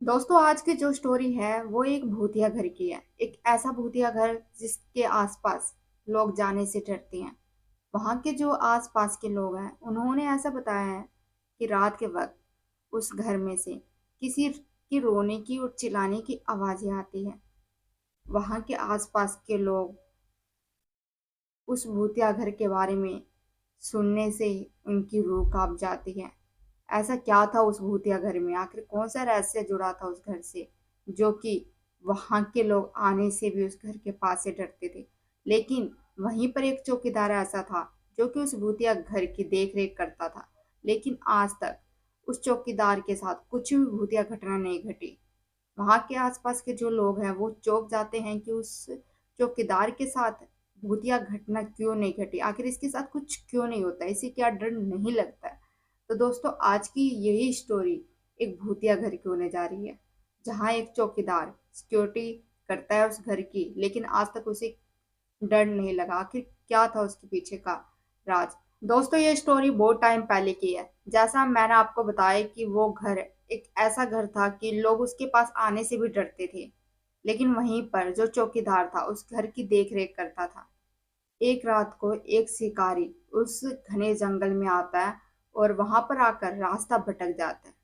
दोस्तों आज की जो स्टोरी है वो एक भूतिया घर की है। एक ऐसा भूतिया घर जिसके आसपास लोग जाने से डरते हैं। वहां के जो आसपास के लोग हैं उन्होंने ऐसा बताया है कि रात के वक्त उस घर में से किसी की रोने की और चिल्लाने की आवाजें आती हैं। वहां के आसपास के लोग उस भूतिया घर के बारे में सुनने से ही उनकी रूह कांप जाती है। ऐसा क्या था उस भूतिया घर में? आखिर कौन सा रहस्य जुड़ा था उस घर से, जो कि वहां के लोग आने से भी उस घर के पास से डरते थे। लेकिन वहीं पर एक चौकीदार ऐसा था जो कि उस भूतिया घर की देख रेख करता था। लेकिन आज तक उस चौकीदार के साथ कुछ भी भूतिया घटना नहीं घटी। वहां के आसपास के जो लोग हैं वो चौंक जाते हैं कि उस चौकीदार के साथ भूतिया घटना क्यों नहीं घटी, आखिर इसके साथ कुछ क्यों नहीं होता, इसे क्या डर नहीं लगता है। तो दोस्तों आज की यही स्टोरी एक भूतिया घर की होने जा रही है, जहाँ एक चौकीदार सिक्योरिटी करता है उस घर की, लेकिन आज तक उसे डर नहीं लगा। आखिर क्या था उसके पीछे का राज? दोस्तों ये स्टोरी बहुत टाइम पहले की है। जैसा मैंने आपको बताया कि वो घर एक ऐसा घर था कि लोग उसके पास आने से भी डरते थे। लेकिन वहीं पर जो चौकीदार था उस घर की देख रेख करता था। एक रात को एक शिकारी उस घने जंगल में आता है और वहां पर आकर रास्ता भटक जाता है।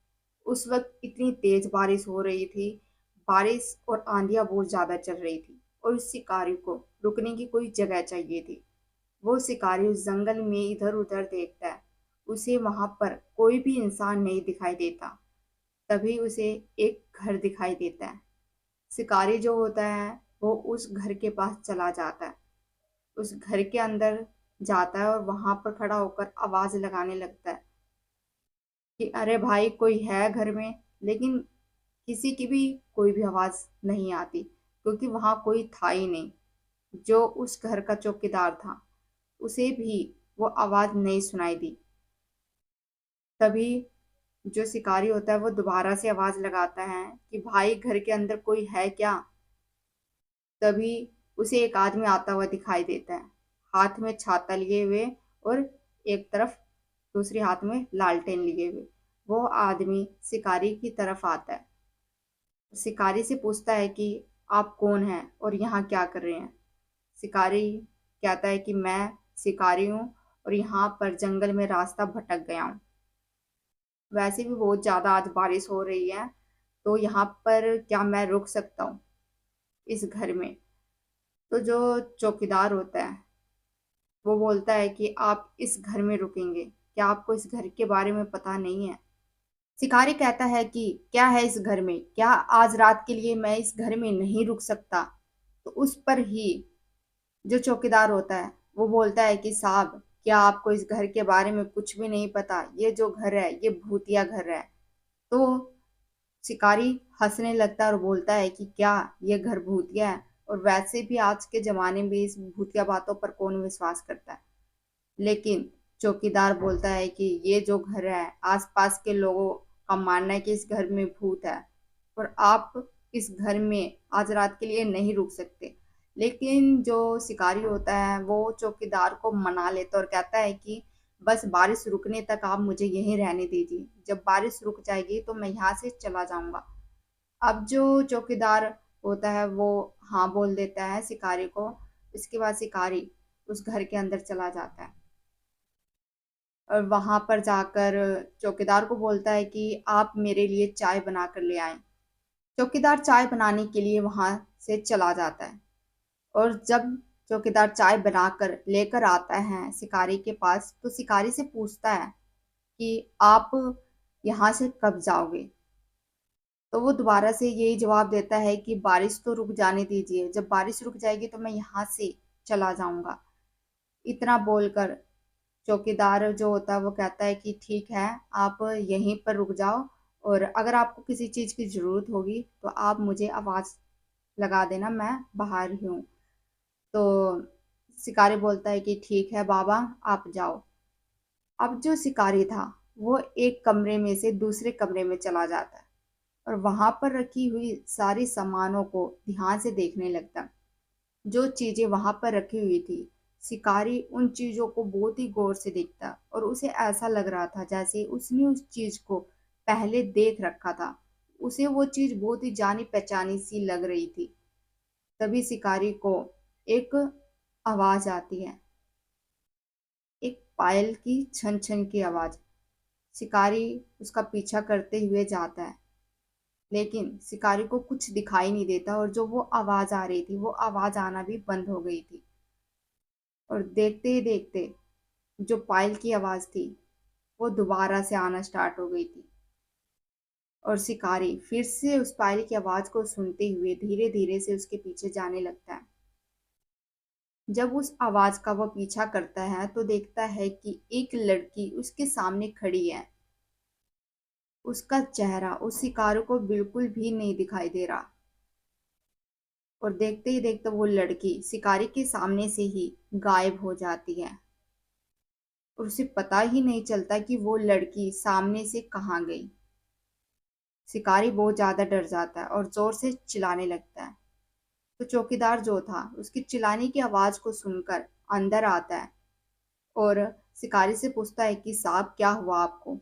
उस वक्त इतनी तेज बारिश हो रही थी, बारिश और आंधियां बहुत ज्यादा चल रही थी और उस शिकारी को रुकने की कोई जगह चाहिए थी। वो शिकारी उस जंगल में इधर उधर देखता है। उसे वहां पर कोई भी इंसान नहीं दिखाई देता। तभी उसे एक घर दिखाई देता है। शिकारी जो होता है वो उस घर के पास चला जाता है, उस घर के अंदर जाता है और वहां पर खड़ा होकर आवाज लगाने लगता है कि अरे भाई कोई है घर में। लेकिन किसी की भी कोई भी आवाज नहीं आती, क्योंकि वहां कोई था ही नहीं। जो उस घर का चौकीदार था उसे भी वो आवाज नहीं सुनाई दी। तभी जो शिकारी होता है वो दोबारा से आवाज लगाता है कि भाई घर के अंदर कोई है क्या। तभी उसे एक आदमी आता हुआ दिखाई देता है, हाथ में छाता लिए हुए और एक तरफ दूसरे हाथ में लालटेन लिए हुए। वो आदमी शिकारी की तरफ आता है, शिकारी से पूछता है कि आप कौन हैं और यहाँ क्या कर रहे हैं। शिकारी कहता है कि मैं शिकारी हूँ और यहाँ पर जंगल में रास्ता भटक गया हूँ। वैसे भी बहुत ज्यादा आज बारिश हो रही है, तो यहाँ पर क्या मैं रुक सकता हूँ इस घर में? तो जो चौकीदार होता है वो बोलता है कि आप इस घर में रुकेंगे, क्या आपको इस घर के बारे में पता नहीं है? शिकारी कहता है कि क्या है इस घर में, क्या आज रात के लिए मैं इस घर में नहीं रुक सकता? तो उस पर ही जो चौकीदार होता है वो बोलता है कि साहब, क्या आपको इस घर के बारे में कुछ भी नहीं पता? ये जो घर है ये भूतिया घर है। तो शिकारी हंसने लगता है और बोलता है कि क्या ये घर भूतिया है? और वैसे भी आज के जमाने में इस भूतिया बातों पर कौन विश्वास करता है। लेकिन चौकीदार बोलता है कि ये जो घर है आसपास के लोगों का मानना है कि इस घर में भूत है और आप इस घर में आज रात के लिए नहीं रुक सकते। लेकिन जो शिकारी होता है वो चौकीदार को मना लेता और कहता है कि बस बारिश रुकने तक आप मुझे यहीं रहने दीजिए, जब बारिश रुक जाएगी तो मैं यहाँ से चला जाऊंगा। अब जो चौकीदार होता है वो हाँ बोल देता है शिकारी को। इसके बाद शिकारी उस घर के अंदर चला जाता है और वहां पर जाकर चौकीदार को बोलता है कि आप मेरे लिए चाय बना कर ले आए। चौकीदार चाय बनाने के लिए वहां से चला जाता है और जब चौकीदार चाय बनाकर लेकर आता है शिकारी के पास तो शिकारी से पूछता है कि आप यहाँ से कब जाओगे? तो वो दोबारा से यही जवाब देता है कि बारिश तो रुक जाने दीजिए, जब बारिश रुक जाएगी तो मैं यहाँ से चला जाऊंगा। इतना बोलकर चौकीदार जो होता है वो कहता है कि ठीक है, आप यहीं पर रुक जाओ और अगर आपको किसी चीज़ की ज़रूरत होगी तो आप मुझे आवाज़ लगा देना, मैं बाहर ही हूँ। तो शिकारी बोलता है कि ठीक है बाबा, आप जाओ। अब जो शिकारी था वो एक कमरे में से दूसरे कमरे में चला जाता है और वहां पर रखी हुई सारी सामानों को ध्यान से देखने लगता है। जो चीजें वहां पर रखी हुई थी, शिकारी उन चीजों को बहुत ही गौर से देखता और उसे ऐसा लग रहा था जैसे उसने उस चीज को पहले देख रखा था। उसे वो चीज बहुत ही जानी पहचानी सी लग रही थी। तभी शिकारी को एक आवाज आती है, एक पायल की छन छन की आवाज। शिकारी उसका पीछा करते हुए जाता है, लेकिन शिकारी को कुछ दिखाई नहीं देता और जो वो आवाज आ रही थी वो आवाज आना भी बंद हो गई थी। और देखते ही देखते जो पायल की आवाज थी वो दोबारा से आना स्टार्ट हो गई थी। और शिकारी फिर से उस पायल की आवाज को सुनते हुए धीरे धीरे से उसके पीछे जाने लगता है। जब उस आवाज का वह पीछा करता है तो देखता है कि एक लड़की उसके सामने खड़ी है। उसका चेहरा उस शिकारी को बिल्कुल भी नहीं दिखाई दे रहा। और देखते ही देखते वो लड़की शिकारी के सामने से ही गायब हो जाती है और उसे पता ही नहीं चलता कि वो लड़की सामने से कहाँ गई। शिकारी बहुत ज्यादा डर जाता है और जोर से चिल्लाने लगता है। तो चौकीदार जो था उसकी चिल्लाने की आवाज को सुनकर अंदर आता है और शिकारी से पूछता है कि साहब क्या हुआ आपको।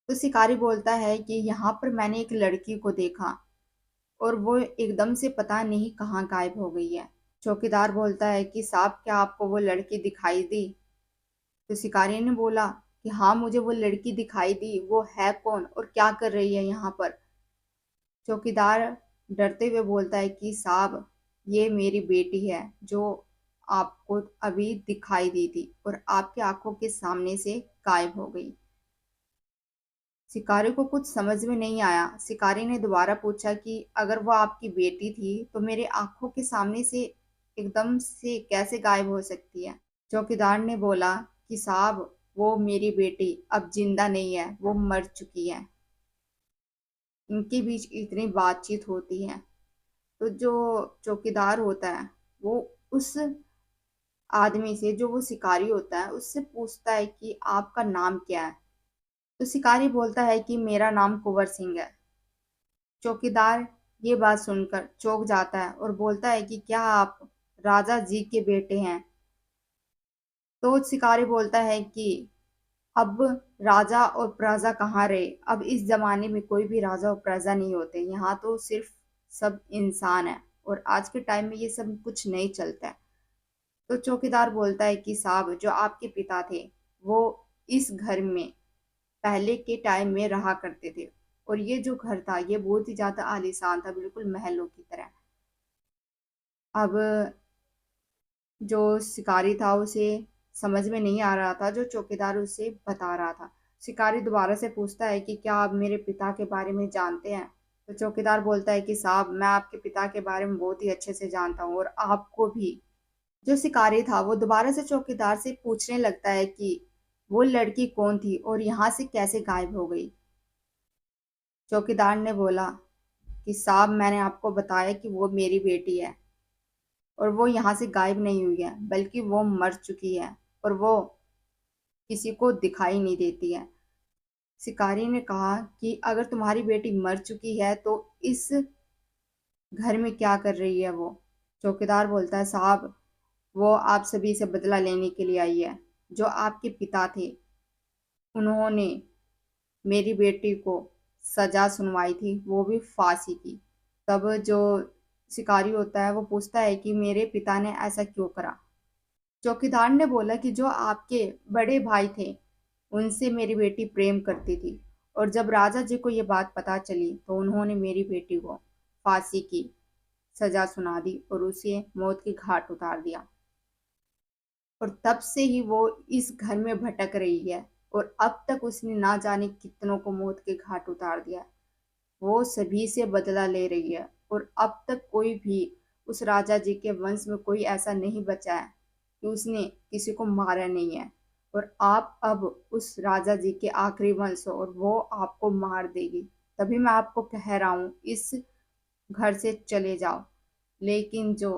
तो शिकारी बोलता है कि यहाँ पर मैंने एक लड़की को देखा और वो एकदम से पता नहीं कहाँ गायब हो गई है। चौकीदार बोलता है कि साहब क्या आपको वो लड़की दिखाई दी। तो शिकारी ने बोला कि हाँ मुझे वो लड़की दिखाई दी, वो है कौन और क्या कर रही है यहाँ पर। चौकीदार डरते हुए बोलता है कि साहब ये मेरी बेटी है जो आपको अभी दिखाई दी थी और आपकी आंखों के सामने से गायब हो गई। शिकारी को कुछ समझ में नहीं आया। शिकारी ने दोबारा पूछा कि अगर वो आपकी बेटी थी तो मेरे आंखों के सामने से एकदम से कैसे गायब हो सकती है। चौकीदार ने बोला कि साहब वो मेरी बेटी अब जिंदा नहीं है, वो मर चुकी है। इनके बीच इतनी बातचीत होती है। तो जो चौकीदार होता है वो उस आदमी से, जो वो शिकारी होता है, उससे पूछता है कि आपका नाम क्या है। तो शिकारी बोलता है कि मेरा नाम कुंवर सिंह है। चौकीदार ये बात सुनकर चौंक जाता है और बोलता है कि क्या आप राजा जी के बेटे हैं। तो शिकारी बोलता है कि अब राजा और प्रजा कहाँ रहे, अब इस जमाने में कोई भी राजा और प्रजा नहीं होते, यहाँ तो सिर्फ सब इंसान है और आज के टाइम में ये सब कुछ नहीं चलता है। तो चौकीदार बोलता है कि साहब जो आपके पिता थे वो इस घर में पहले के टाइम में रहा करते थे और ये जो घर था ये बहुत ही ज्यादा आलीशान था, बिल्कुल महलों की तरह। अब जो शिकारी था उसे समझ में नहीं आ रहा था जो चौकीदार उसे बता रहा था। शिकारी दोबारा से पूछता है कि क्या आप मेरे पिता के बारे में जानते हैं। तो चौकीदार बोलता है कि साहब मैं आपके पिता के बारे में बहुत ही अच्छे से जानता हूँ और आपको भी। जो शिकारी था वो दोबारा से चौकीदार से पूछने लगता है कि वो लड़की कौन थी और यहाँ से कैसे गायब हो गई। चौकीदार ने बोला कि साहब मैंने आपको बताया कि वो मेरी बेटी है और वो यहाँ से गायब नहीं हुई है बल्कि वो मर चुकी है और वो किसी को दिखाई नहीं देती है। शिकारी ने कहा कि अगर तुम्हारी बेटी मर चुकी है तो इस घर में क्या कर रही है वो। चौकीदार बोलता है साहब वो आप सभी से बदला लेने के लिए आई है। जो आपके पिता थे उन्होंने मेरी बेटी को सजा सुनवाई थी, वो भी फांसी की। तब जो शिकारी होता है वो पूछता है कि मेरे पिता ने ऐसा क्यों करा। चौकीदार ने बोला कि जो आपके बड़े भाई थे उनसे मेरी बेटी प्रेम करती थी और जब राजा जी को ये बात पता चली तो उन्होंने मेरी बेटी को फांसी की सजा सुना दी और उसे मौत के घाट उतार दिया। और तब से ही वो इस घर में भटक रही है और अब तक उसने ना जाने कितनों को मौत के घाट उतार दिया। वो सभी से बदला ले रही है और अब तक कोई भी उस राजा जी के वंश में कोई ऐसा नहीं बचा है कि उसने किसी को मारा नहीं है। और आप अब उस राजा जी के आखिरी वंश हो और वो आपको मार देगी। तभी मैं आपको कह रहा हूँ इस घर से चले जाओ। लेकिन जो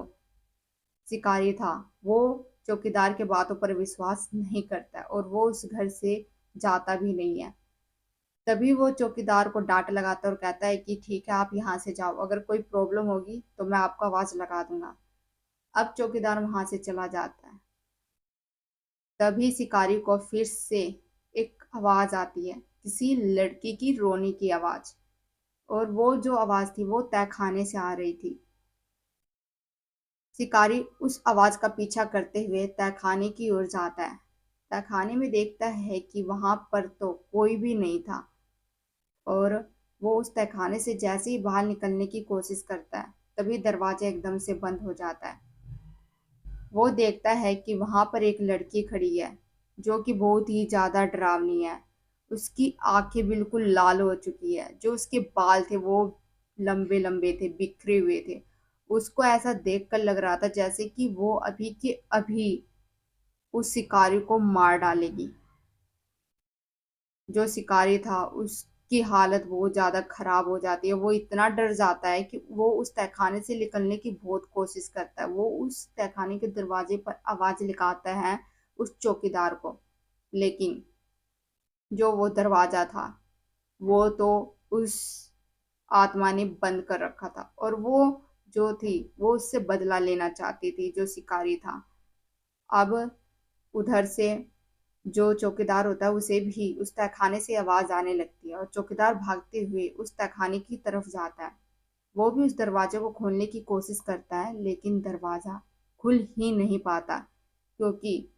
शिकारी था वो चौकीदार के बातों पर विश्वास नहीं करता है और वो उस घर से जाता भी नहीं है। तभी वो चौकीदार को डांट लगाता है और कहता है कि ठीक है आप यहाँ से जाओ, अगर कोई प्रॉब्लम होगी तो मैं आपको आवाज लगा दूंगा। अब चौकीदार वहां से चला जाता है। तभी शिकारी को फिर से एक आवाज आती है, किसी लड़की की रोने की आवाज। और वो जो आवाज थी वो तहखाने से आ रही थी। शिकारी उस आवाज का पीछा करते हुए तहखाने की ओर जाता है। तहखाने में देखता है कि वहां पर तो कोई भी नहीं था, और वो उस तहखाने से जैसे ही बाहर निकलने की कोशिश करता है, तभी दरवाजा एकदम से बंद हो जाता है। वो देखता है कि वहां पर एक लड़की खड़ी है, जो कि बहुत ही ज्यादा डरावनी है। उसकी आंखें बिल्कुल लाल हो चुकी है, जो उसके बाल थे वो लंबे लंबे थे, बिखरे हुए थे। उसको ऐसा देखकर लग रहा था जैसे कि वो अभी के अभी उस शिकारी को मार डालेगी। जो शिकारी था उसकी हालत बहुत ज्यादा खराब हो जाती है। वो इतना डर जाता है कि वो उस तहखाने से निकलने की बहुत कोशिश करता है। वो उस तहखाने के दरवाजे पर आवाज लगाता है उस चौकीदार को, लेकिन जो वो दरवाजा था वो तो उस आत्मा ने बंद कर रखा था, और वो जो थी वो उससे बदला लेना चाहती थी, जो शिकारी था। अब उधर से जो चौकीदार होता है उसे भी उस तहखाने से आवाज आने लगती है, और चौकीदार भागते हुए उस तहखाने की तरफ जाता है। वो भी उस दरवाजे को खोलने की कोशिश करता है, लेकिन दरवाजा खुल ही नहीं पाता, क्योंकि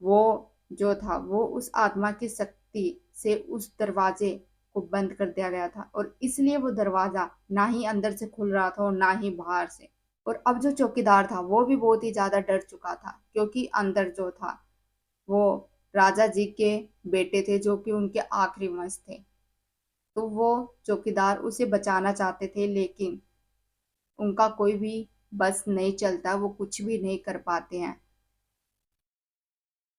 वो जो था वो उस आत्मा की शक्ति से उस दरवाजे को बंद कर दिया गया था, और इसलिए वो दरवाजा ना ही अंदर से खुल रहा था और ना ही बाहर से। और अब जो चौकीदार था वो भी बहुत ही ज्यादा डर चुका था, क्योंकि अंदर जो था वो राजा जी के बेटे थे, जो कि उनके आखिरी वंश थे। तो वो चौकीदार उसे बचाना चाहते थे, लेकिन उनका कोई भी बस नहीं चलता, वो कुछ भी नहीं कर पाते हैं।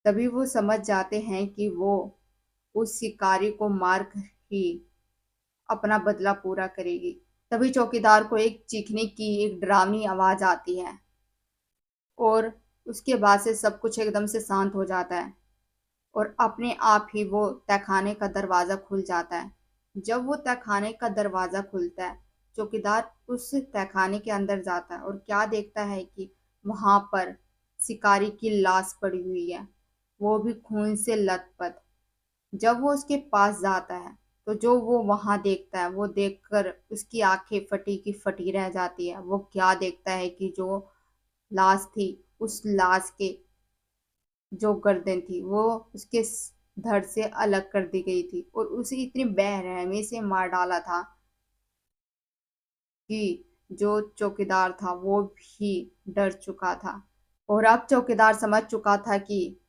तभी वो समझ जाते हैं कि वो उस शिकारी को मार कर ही अपना बदला पूरा करेगी। तभी चौकीदार को एक चीखने की एक डरावनी आवाज आती है, और उसके बाद से सब कुछ एकदम से शांत हो जाता है, और अपने आप ही वो तहखाने का दरवाजा खुल जाता है। जब वो तहखाने का दरवाजा खुलता है, चौकीदार उस तहखाने के अंदर जाता है और क्या देखता है कि वहां पर शिकारी की लाश पड़ी हुई है, वो भी खून से लथपथ। जब वो उसके पास जाता है, तो जो वो वहां देखता है वो देखकर उसकी आंखें फटी की फटी रह जाती है। वो क्या देखता है कि जो लाश थी, उस लाश के जो गर्दन थी वो उसके धड़ से अलग कर दी गई थी, और उसे इतनी बेरहमी से मार डाला था कि जो चौकीदार था वो भी डर चुका था। और अब चौकीदार समझ चुका था कि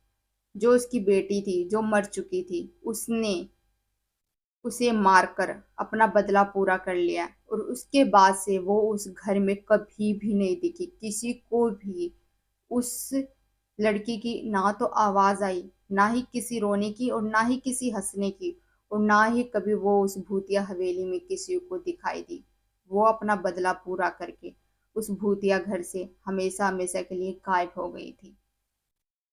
जो उसकी बेटी थी जो मर चुकी थी, उसने उसे मारकर अपना बदला पूरा कर लिया, और उसके बाद से वो उस घर में कभी भी नहीं दिखी किसी को भी। उस लड़की की ना तो आवाज आई, ना ही किसी रोने की और ना ही किसी हंसने की, और ना ही कभी वो उस भूतिया हवेली में किसी को दिखाई दी। वो अपना बदला पूरा करके उस भूतिया घर से हमेशा हमेशा के लिए गायब हो गई थी।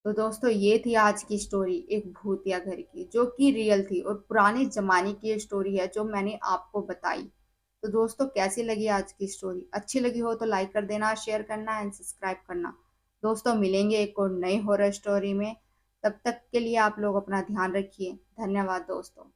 तो दोस्तों ये थी आज की स्टोरी, एक भूतिया घर की, जो कि रियल थी और पुराने जमाने की स्टोरी है जो मैंने आपको बताई। तो दोस्तों कैसी लगी आज की स्टोरी? अच्छी लगी हो तो लाइक कर देना, शेयर करना एंड सब्सक्राइब करना। दोस्तों मिलेंगे एक और नई हॉरर स्टोरी में। तब तक के लिए आप लोग अपना ध्यान रखिए। धन्यवाद दोस्तों।